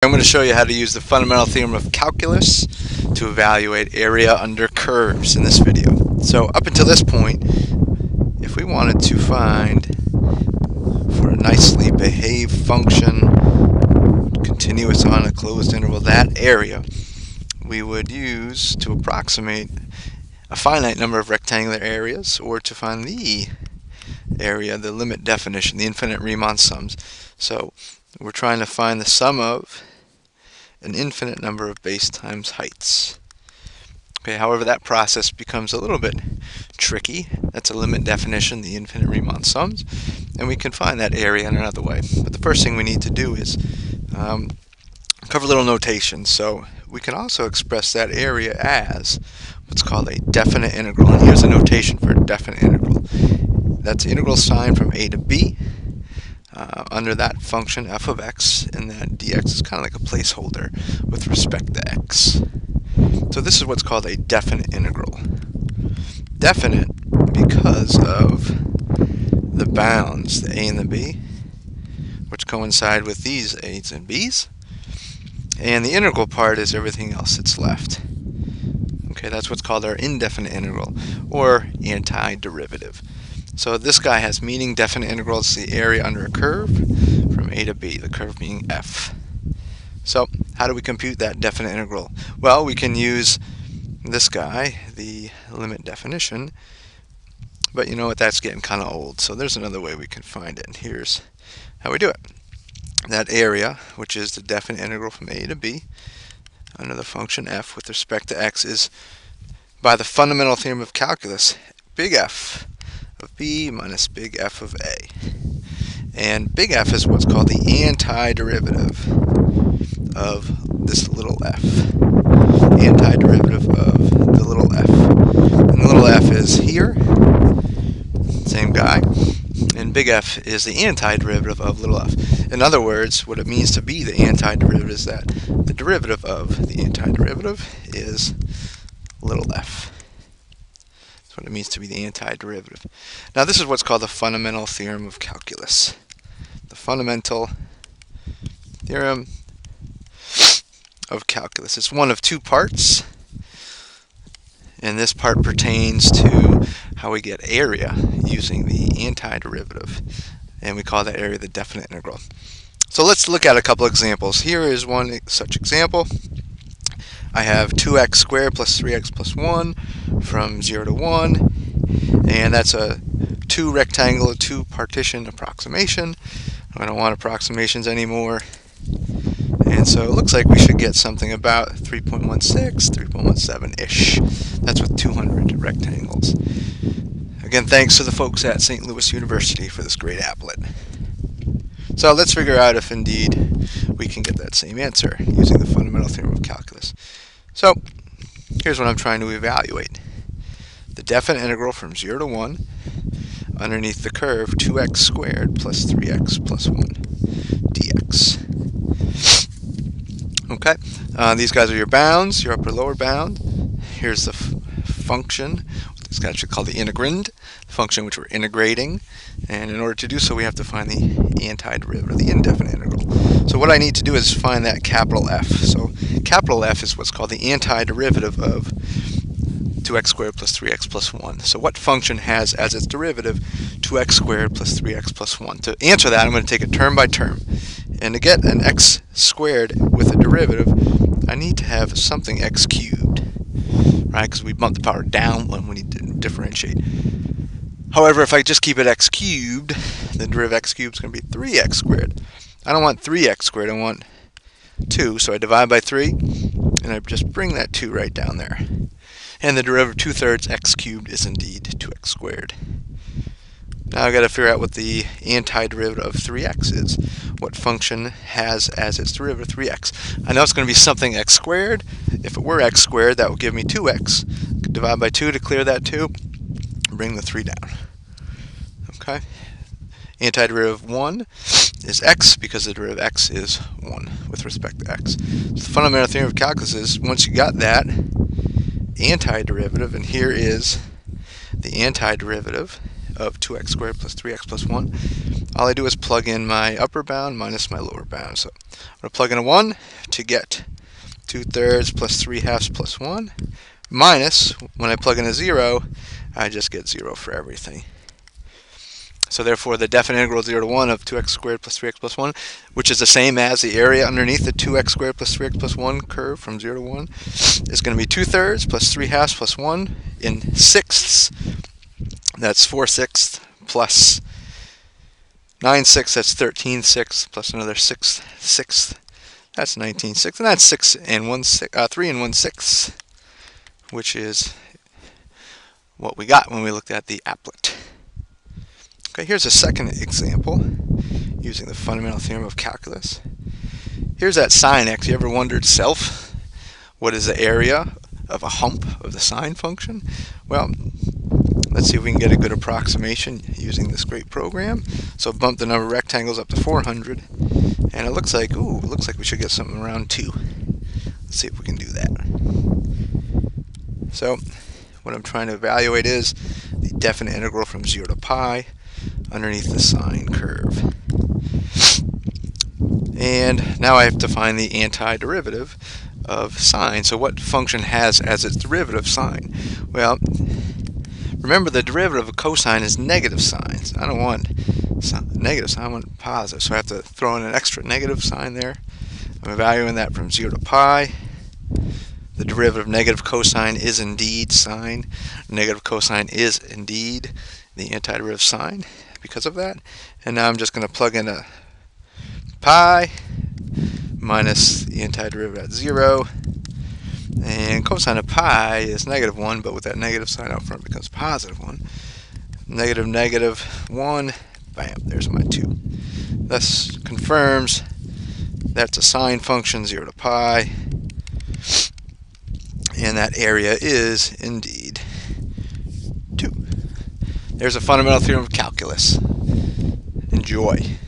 I'm going to show you how to use the fundamental theorem of calculus to evaluate area under curves in this video. So up until this point, if we wanted to find for a nicely behaved function continuous on a closed interval, that area, we would use to approximate a finite number of rectangular areas, or to find the area, the limit definition, the infinite Riemann sums. So we're trying to find the sum of an infinite number of base times heights. Okay, however, that process becomes a little bit tricky. That's a limit definition, the infinite Riemann sums, and we can find that area in another way. But the first thing we need to do is cover a little notation. So we can also express that area as what's called a definite integral. And here's a notation for a definite integral. That's integral sign from a to b. Under that function f of x, and that dx is kind of like a placeholder with respect to x. So this is what's called a definite integral. Definite because of the bounds, the a and the b, which coincide with these a's and b's, and the integral part is everything else that's left. Okay, that's what's called our indefinite integral, or antiderivative. So this guy has meaning. Definite integral is the area under a curve from a to b, the curve being f. So how do we compute that definite integral? Well, we can use this guy, the limit definition, but you know what, that's getting kind of old. So there's another way we can find it, and here's how we do it. That area, which is the definite integral from a to b under the function f with respect to x, is by the fundamental theorem of calculus, big F of b minus big F of a. And big F is what's called the antiderivative of this little f. Antiderivative of the little f. And the little f is here, same guy. And big F is the antiderivative of little f. In other words, what it means to be the antiderivative is that the derivative of the antiderivative is little f. That's what it means to be the antiderivative. Now this is what's called the fundamental theorem of calculus. The fundamental theorem of calculus. It's one of two parts, and this part pertains to how we get area using the antiderivative, and we call that area the definite integral. So let's look at a couple examples. Here is one such example. I have 2x squared plus 3x plus 1 from 0 to 1, and that's a two rectangle, two partition approximation. I don't want approximations anymore. And so it looks like we should get something about 3.16, 3.17-ish. That's with 200 rectangles. Again, thanks to the folks at St. Louis University for this great applet. So let's figure out if indeed we can get that same answer using the fundamental theorem of calculus. So here's what I'm trying to evaluate. The definite integral from 0 to 1 underneath the curve 2x squared plus 3x plus 1 dx. Okay, these guys are your bounds, your upper lower bound. Here's the function. This guy should call the integrand, the function which we're integrating. And in order to do so, we have to find the antiderivative, the indefinite integral. So what I need to do is find that capital F. So capital F is what's called the antiderivative of 2x squared plus 3x plus 1. So what function has as its derivative 2x squared plus 3x plus 1? To answer that, I'm going to take it term by term. And to get an x squared with a derivative, I need to have something x cubed, right? Because we bump the power down when we need to differentiate. However, if I just keep it x cubed, the derivative x cubed is going to be 3x squared. I don't want 3x squared, I want 2. So I divide by 3, and I just bring that 2 right down there. And the derivative 2/3 x cubed is indeed 2x squared. Now I've got to figure out what the antiderivative of 3x is. What function has as its derivative 3x? I know it's going to be something x squared. If it were x squared, that would give me 2x. Divide by 2 to clear that 2. Bring the 3 down. Okay. Antiderivative of 1 is x, because the derivative of x is 1 with respect to x. So the fundamental theorem of calculus is, once you got that antiderivative, and here is the antiderivative of 2x squared plus 3x plus 1, all I do is plug in my upper bound minus my lower bound. So I'm going to plug in a 1 to get 2/3 plus 3/2 plus 1, minus, when I plug in a 0, I just get 0 for everything. So therefore, the definite integral 0 to 1 of 2x squared plus 3x plus 1, which is the same as the area underneath the 2x squared plus 3x plus 1 curve from 0 to 1, is going to be 2/3 plus 3/2 plus 1 in sixths. That's 4/6 plus 9/6, that's 13/6, plus another 6/6, that's 19/6, and that's 3 and 1/6, which is what we got when we looked at the applet. Okay, here's a second example using the fundamental theorem of calculus. Here's that sine x. You ever wondered, what is the area of a hump of the sine function? Well, let's see if we can get a good approximation using this great program. So bump the number of rectangles up to 400, and it looks like we should get something around 2. Let's see if we can do that. So what I'm trying to evaluate is the definite integral from 0 to pi underneath the sine curve. And now I have to find the antiderivative of sine. So what function has as its derivative sine? Well, remember, the derivative of cosine is negative signs. I don't want negative sign, I want positive. So I have to throw in an extra negative sign there. I'm evaluating that from 0 to pi. The derivative of negative cosine is indeed sine. Negative cosine is indeed the antiderivative sine because of that. And now I'm just going to plug in a pi minus the antiderivative at 0. And cosine of pi is -1, but with that negative sign out front it becomes +1. -1, bam, there's my 2. Thus confirms that's a sine function, 0 to pi. And that area is indeed 2. There's a fundamental theorem of calculus. Enjoy.